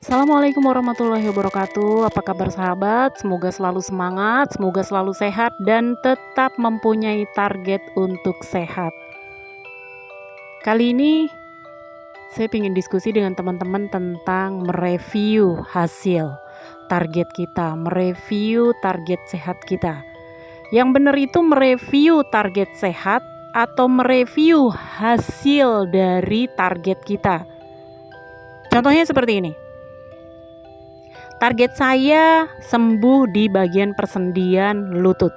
Assalamualaikum warahmatullahi wabarakatuh. Apa kabar sahabat? Semoga selalu semangat, semoga selalu sehat dan tetap mempunyai target untuk sehat. Kali ini saya ingin diskusi dengan teman-teman tentang mereview hasil target kita, mereview target sehat kita. Yang benar itu mereview target sehat atau mereview hasil dari target kita. Contohnya seperti ini. Target saya sembuh di bagian persendian lutut.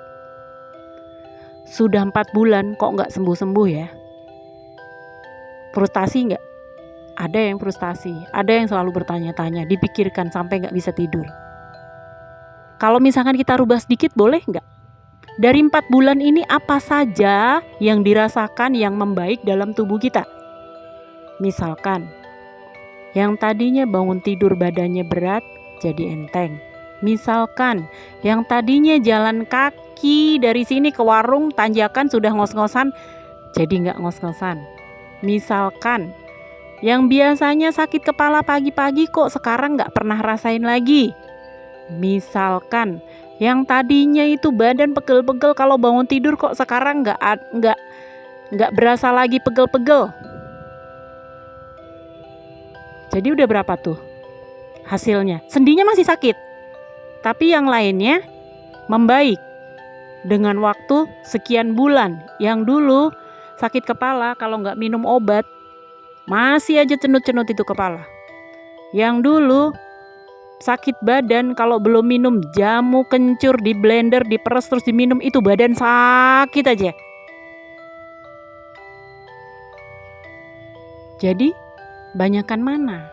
Sudah 4 bulan kok nggak sembuh-sembuh ya? Frustasi nggak? Ada yang frustasi, ada yang selalu bertanya-tanya, dipikirkan sampai nggak bisa tidur. Kalau misalkan kita rubah sedikit boleh nggak? Dari 4 bulan ini apa saja yang dirasakan yang membaik dalam tubuh kita? Misalkan, yang tadinya bangun tidur badannya berat, jadi enteng. Misalkan yang tadinya jalan kaki dari sini ke warung tanjakan sudah ngos-ngosan, jadi nggak ngos-ngosan. Misalkan yang biasanya sakit kepala pagi-pagi kok sekarang nggak pernah rasain lagi. Misalkan yang tadinya itu badan pegel-pegel kalau bangun tidur kok sekarang nggak berasa lagi pegel-pegel. Jadi udah berapa tuh hasilnya? Sendinya masih sakit, tapi yang lainnya membaik dengan waktu sekian bulan. Yang dulu sakit kepala kalau nggak minum obat masih aja cenut-cenut itu kepala. Yang dulu sakit badan kalau belum minum jamu kencur di blender, diperes terus diminum, itu badan sakit aja. Jadi banyakan mana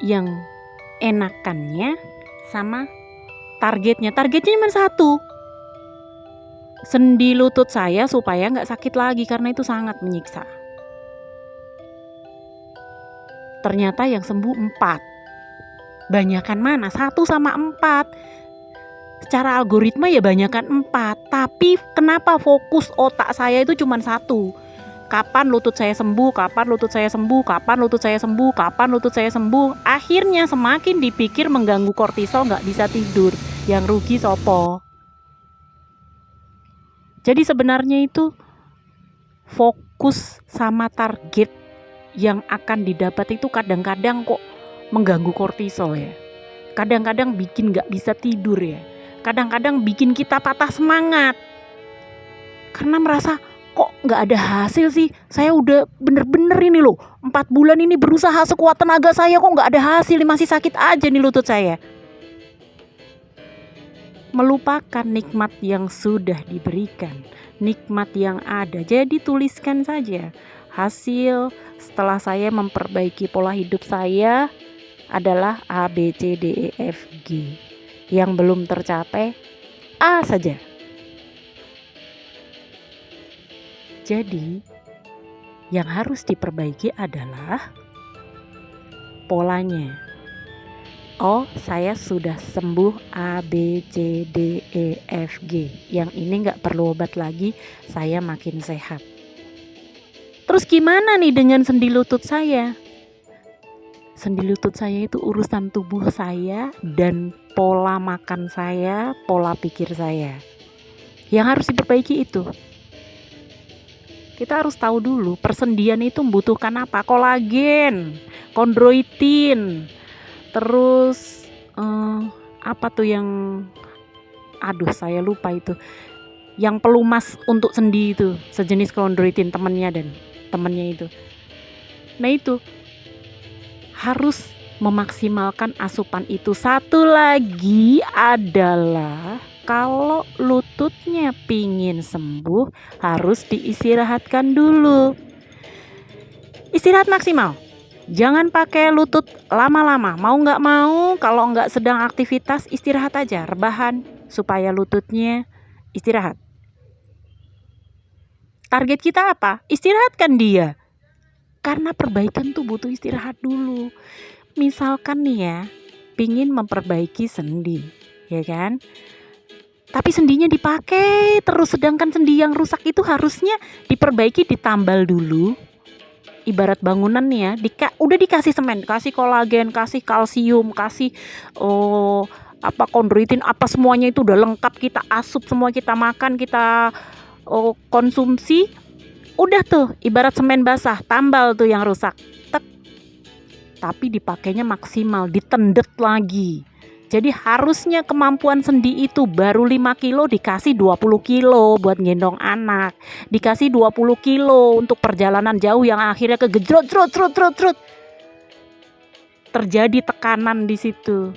yang enakannya sama targetnya? Targetnya cuma satu, sendi lutut saya supaya nggak sakit lagi, karena itu sangat menyiksa. Ternyata yang sembuh 4. Banyakan mana? 1 sama 4. Secara algoritma ya banyakan 4. Tapi kenapa fokus otak saya itu cuma 1? Kapan lutut saya sembuh? Kapan lutut saya sembuh? Kapan lutut saya sembuh? Kapan lutut saya sembuh? Akhirnya semakin dipikir mengganggu kortisol, nggak bisa tidur. Yang rugi sopo. Jadi sebenarnya itu fokus sama target yang akan didapat itu kadang-kadang kok mengganggu kortisol ya. Kadang-kadang bikin gak bisa tidur ya. Kadang-kadang bikin kita patah semangat. Karena merasa kok gak ada hasil sih. Saya udah bener-bener ini loh, 4 bulan ini berusaha sekuat tenaga saya kok gak ada hasil. Masih sakit aja nih lutut saya. Melupakan nikmat yang sudah diberikan, nikmat yang ada. Jadi tuliskan saja hasil setelah saya memperbaiki pola hidup saya adalah A, B, C, D, E, F, G. Yang belum tercapai A saja. Jadi yang harus diperbaiki adalah polanya. Oh, saya sudah sembuh A, B, C, D, E, F, G. Yang ini gak perlu obat lagi, saya makin sehat. Terus gimana nih dengan sendi lutut saya? Sendi lutut saya itu urusan tubuh saya dan pola makan saya, pola pikir saya. Yang harus diperbaiki itu. Kita harus tahu dulu persendian itu membutuhkan apa? Kolagen, kondroitin, terus apa tuh yang, saya lupa itu. Yang pelumas untuk sendi itu, sejenis kondroitin temennya itu. Nah itu harus memaksimalkan asupan itu. Satu lagi adalah kalau lututnya pingin sembuh harus diistirahatkan dulu. Istirahat maksimal. Jangan pakai lutut lama-lama. Mau gak mau kalau gak sedang aktivitas istirahat aja, rebahan supaya lututnya istirahat. Target kita apa? Istirahatkan dia. Karena perbaikan tuh butuh istirahat dulu. Misalkan nih ya, pingin memperbaiki sendi, ya kan? Tapi sendinya dipakai terus, sedangkan sendi yang rusak itu harusnya diperbaiki, ditambal dulu. ibarat bangunan nih ya, udah dikasih semen, kasih kolagen, kasih kalsium, kasih kondroitin, apa semuanya itu udah lengkap, kita asup semua, kita makan, kita konsumsi, udah tuh ibarat semen basah, tambal tuh yang rusak. Tapi dipakainya maksimal, ditendet lagi. Jadi harusnya kemampuan sendi itu baru 5 kilo dikasih 20 kilo buat gendong anak. Dikasih 20 kilo untuk perjalanan jauh yang akhirnya kegejrot. Terjadi tekanan di situ.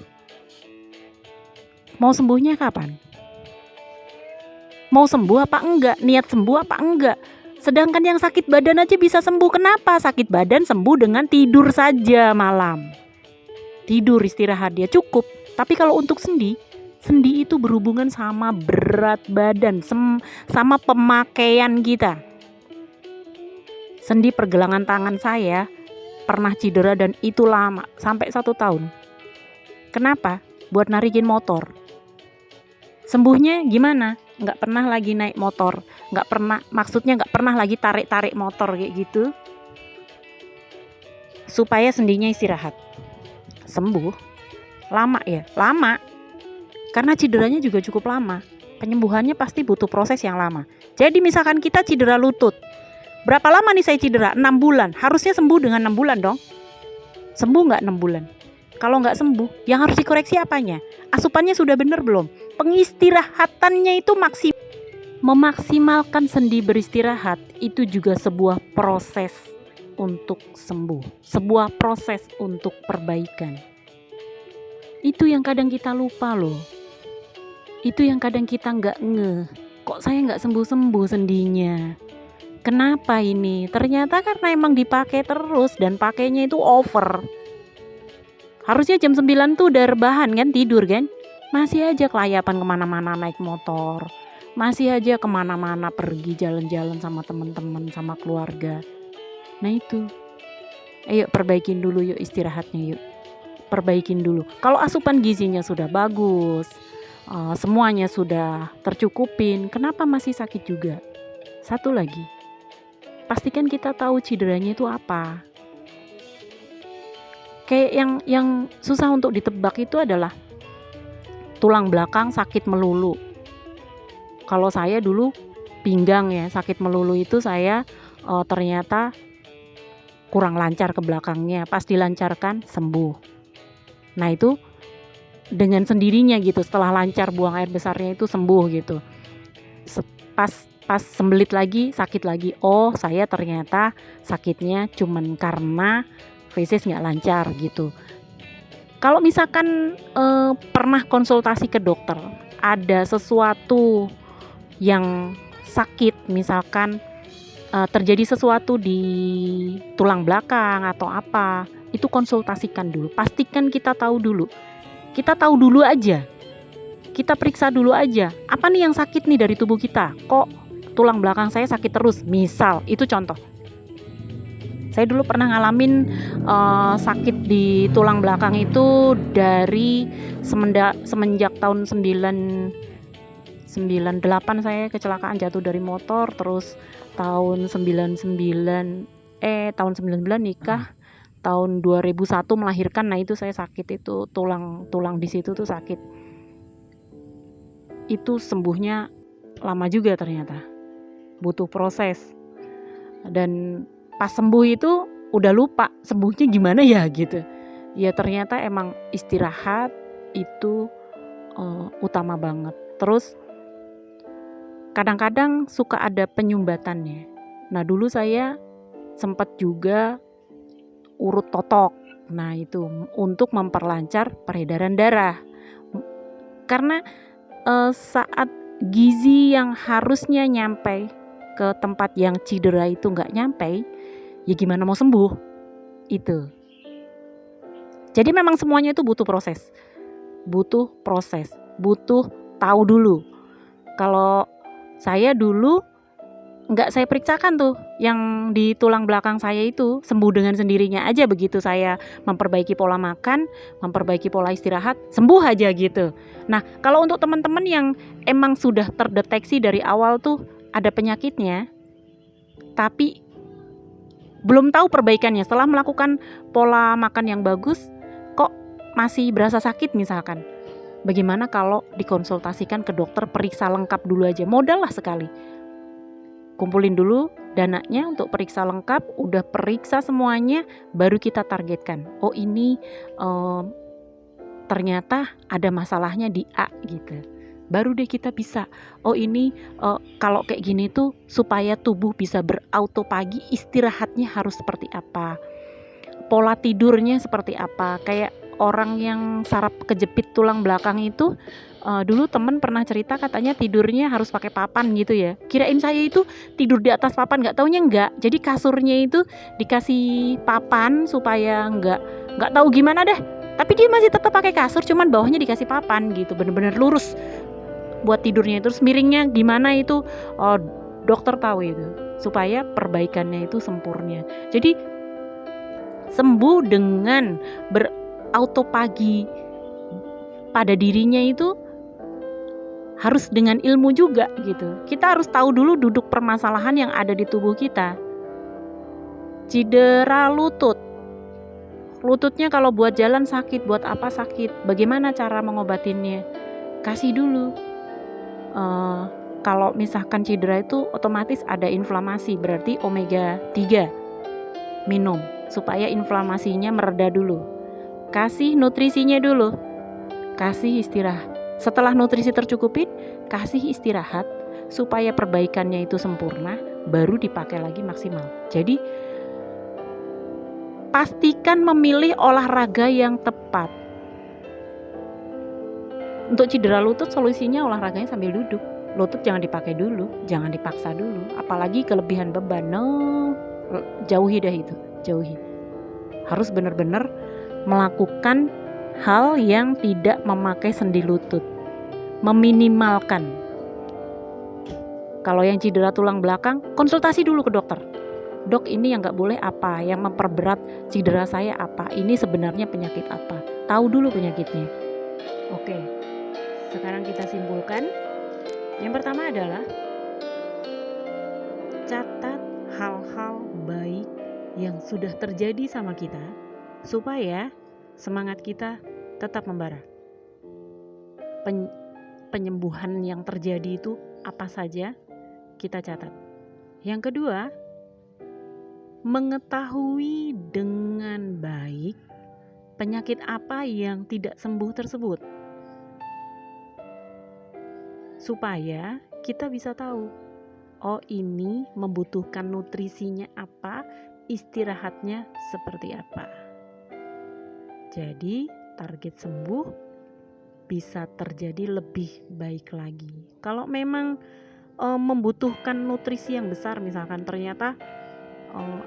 Mau sembuhnya kapan? Mau sembuh apa enggak? Niat sembuh apa enggak? Sedangkan yang sakit badan aja bisa sembuh. Kenapa? Sakit badan sembuh dengan tidur saja malam. Tidur, istirahat dia cukup. Tapi kalau untuk sendi itu berhubungan sama berat badan, sama pemakaian kita. Sendi pergelangan tangan saya pernah cedera dan itu lama, sampai 1 tahun. Kenapa? Buat narikin motor. Sembuhnya gimana? Nggak pernah lagi naik motor, nggak pernah lagi tarik motor kayak gitu, supaya sendinya istirahat. Sembuh lama ya, lama, karena cederanya juga cukup lama. Penyembuhannya pasti butuh proses yang lama. Jadi misalkan kita cedera lutut, berapa lama nih saya cedera? 6 bulan, harusnya sembuh dengan 6 bulan dong. Sembuh nggak 6 bulan? Kalau nggak sembuh, yang harus dikoreksi apanya? Asupannya sudah benar belum? Pengistirahatannya itu memaksimalkan sendi beristirahat itu juga sebuah proses untuk sembuh, sebuah proses untuk perbaikan. Itu yang kadang kita lupa loh. Itu yang kadang kita nggak ngeh. Kok saya nggak sembuh-sembuh sendinya? Kenapa ini? Ternyata karena emang dipakai terus dan pakainya itu over. Harusnya jam 9 tuh udah rebahan kan, tidur kan? Masih aja kelayapan kemana-mana naik motor. Masih aja kemana-mana pergi jalan-jalan sama teman-teman, sama keluarga. Nah itu, ayo perbaikin dulu yuk istirahatnya yuk. Perbaikin dulu. Kalau asupan gizinya sudah bagus, semuanya sudah tercukupin, kenapa masih sakit juga? Satu lagi, pastikan kita tahu cederanya itu apa. Kayak yang susah untuk ditebak itu adalah tulang belakang sakit melulu. Kalau saya dulu pinggang ya, sakit melulu itu saya ternyata kurang lancar ke belakangnya. Pas dilancarkan sembuh. Nah itu dengan sendirinya gitu, setelah lancar buang air besarnya itu sembuh gitu. Pas sembelit lagi sakit lagi. Oh saya ternyata sakitnya cuman karena feses nggak lancar gitu. Kalau misalkan pernah konsultasi ke dokter, ada sesuatu yang sakit, misalkan terjadi sesuatu di tulang belakang atau apa, itu konsultasikan dulu. Pastikan kita tahu dulu. Kita tahu dulu aja. Kita periksa dulu aja. Apa nih yang sakit nih dari tubuh kita? Kok tulang belakang saya sakit terus? Misal, itu contoh. Saya dulu pernah ngalamin sakit di tulang belakang itu dari semenjak tahun 98 saya kecelakaan jatuh dari motor, terus tahun 99 nikah, tahun 2001 melahirkan. Nah itu saya sakit, itu tulang di situ tuh sakit. Itu sembuhnya lama juga ternyata, butuh proses. Dan pas sembuh itu udah lupa sembuhnya gimana ya gitu. Ya ternyata emang istirahat itu utama banget. Terus kadang-kadang suka ada penyumbatannya. Nah dulu saya sempat juga urut totok. Nah itu untuk memperlancar peredaran darah. Karena saat gizi yang harusnya nyampe ke tempat yang cedera itu nggak nyampe, ya gimana mau sembuh itu. Jadi memang semuanya itu butuh proses, butuh tahu dulu. Kalau saya dulu nggak saya periksakan tuh yang di tulang belakang saya itu, sembuh dengan sendirinya aja begitu saya memperbaiki pola makan, memperbaiki pola istirahat, sembuh aja gitu. Nah kalau untuk teman-teman yang emang sudah terdeteksi dari awal tuh ada penyakitnya, tapi belum tahu perbaikannya. Setelah melakukan pola makan yang bagus, kok masih berasa sakit misalkan. Bagaimana kalau dikonsultasikan ke dokter, periksa lengkap dulu aja, modal lah sekali. Kumpulin dulu dananya untuk periksa lengkap, udah periksa semuanya, baru kita targetkan. Oh ini ternyata ada masalahnya di A gitu. Baru deh kita bisa, oh ini kalau kayak gini tuh supaya tubuh bisa berautopagi, istirahatnya harus seperti apa, pola tidurnya seperti apa. Kayak orang yang saraf kejepit tulang belakang itu, dulu temen pernah cerita katanya tidurnya harus pakai papan gitu ya. Kirain saya itu tidur di atas papan, nggak taunya enggak. Jadi kasurnya itu dikasih papan supaya nggak tahu gimana deh. Tapi dia masih tetap pakai kasur, cuman bawahnya dikasih papan gitu, bener-bener lurus buat tidurnya. Terus miringnya gimana itu, dokter tahu itu, supaya perbaikannya itu sempurna. Jadi sembuh dengan berautopagi pada dirinya itu harus dengan ilmu juga gitu. Kita harus tahu dulu duduk permasalahan yang ada di tubuh kita. Cedera lutut, lututnya kalau buat jalan sakit, buat apa sakit, bagaimana cara mengobatinnya, kasih dulu. Kalau misalkan cedera itu otomatis ada inflamasi, berarti omega 3 minum supaya inflamasinya mereda dulu. Kasih nutrisinya dulu, kasih istirahat. Setelah nutrisi tercukupin, kasih istirahat supaya perbaikannya itu sempurna, baru dipakai lagi maksimal. Jadi pastikan memilih olahraga yang tepat. Untuk cedera lutut solusinya olahraganya sambil duduk. Lutut jangan dipakai dulu, jangan dipaksa dulu, apalagi kelebihan beban. No, jauhi dah itu, jauhi. Harus benar-benar melakukan hal yang tidak memakai sendi lutut, meminimalkan. Kalau yang cedera tulang belakang, konsultasi dulu ke dokter. Dok, ini yang gak boleh apa, yang memperberat cedera saya apa, ini sebenarnya penyakit apa. Tahu dulu penyakitnya. Oke, sekarang kita simpulkan. Yang pertama adalah catat hal-hal baik yang sudah terjadi sama kita, supaya semangat kita tetap membara. Penyembuhan yang terjadi itu apa saja kita catat. Yang kedua, mengetahui dengan baik penyakit apa yang tidak sembuh tersebut, supaya kita bisa tahu, oh ini membutuhkan nutrisinya apa, istirahatnya seperti apa. Jadi target sembuh bisa terjadi lebih baik lagi. Kalau memang membutuhkan nutrisi yang besar, misalkan ternyata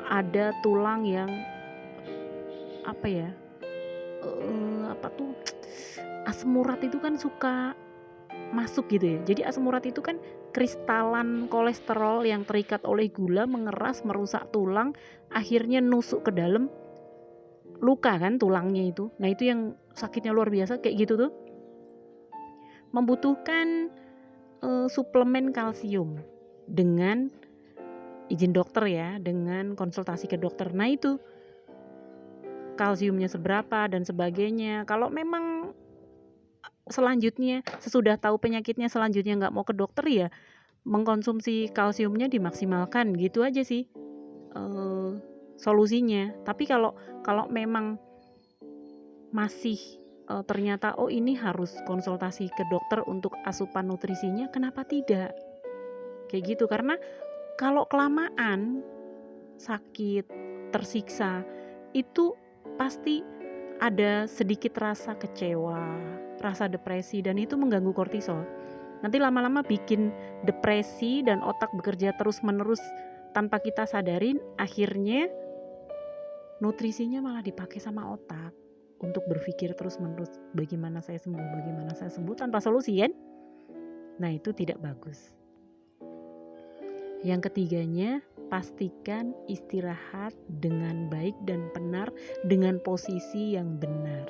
ada tulang yang asam urat itu kan suka masuk gitu ya. Jadi asam urat itu kan kristalan kolesterol yang terikat oleh gula, mengeras, merusak tulang, akhirnya nusuk ke dalam, luka kan tulangnya itu. Nah itu yang sakitnya luar biasa kayak gitu tuh. Membutuhkan suplemen kalsium dengan izin dokter ya, dengan konsultasi ke dokter. Nah itu kalsiumnya seberapa dan sebagainya. Kalau memang selanjutnya sesudah tahu penyakitnya, selanjutnya nggak mau ke dokter, ya mengkonsumsi kalsiumnya dimaksimalkan, gitu aja sih solusinya. Tapi kalau memang masih ternyata oh ini harus konsultasi ke dokter untuk asupan nutrisinya, kenapa tidak? Kayak gitu. Karena kalau kelamaan sakit, tersiksa, itu pasti ada sedikit rasa kecewa, rasa depresi, dan itu mengganggu kortisol. Nanti lama-lama bikin depresi dan otak bekerja terus-menerus tanpa kita sadarin, akhirnya nutrisinya malah dipakai sama otak untuk berpikir terus-menerus, bagaimana saya sembuh tanpa solusi kan? Nah itu tidak bagus. Yang ketiganya, pastikan istirahat dengan baik dan benar, dengan posisi yang benar.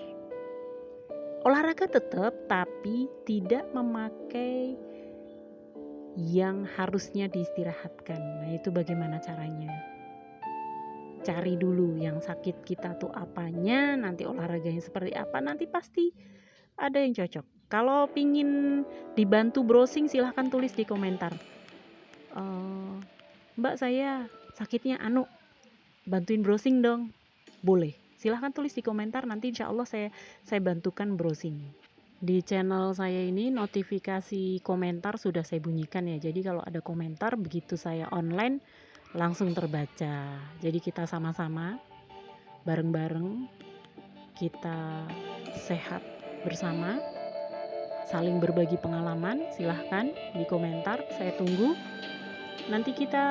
Olahraga tetap, tapi tidak memakai yang harusnya diistirahatkan. Nah itu bagaimana caranya? cari dulu yang sakit kita tuh apanya, nanti olahraganya seperti apa, nanti pasti ada yang cocok. Kalau pingin dibantu browsing silahkan tulis di komentar, Mbak saya sakitnya bantuin browsing dong, boleh, silahkan tulis di komentar, nanti insya Allah saya bantukan browsing. Di channel saya ini notifikasi komentar sudah saya bunyikan ya, jadi kalau ada komentar begitu saya online langsung terbaca. Jadi kita sama-sama bareng-bareng kita sehat bersama, saling berbagi pengalaman. Silahkan di komentar, saya tunggu. Nanti kita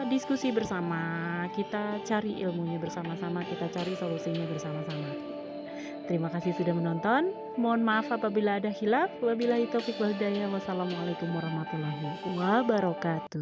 diskusi bersama, kita cari ilmunya bersama-sama, kita cari solusinya bersama-sama. Terima kasih sudah menonton. Mohon maaf apabila ada khilaf. Wabillahi taufik wal hidayah. Wassalamualaikum warahmatullahi wabarakatuh.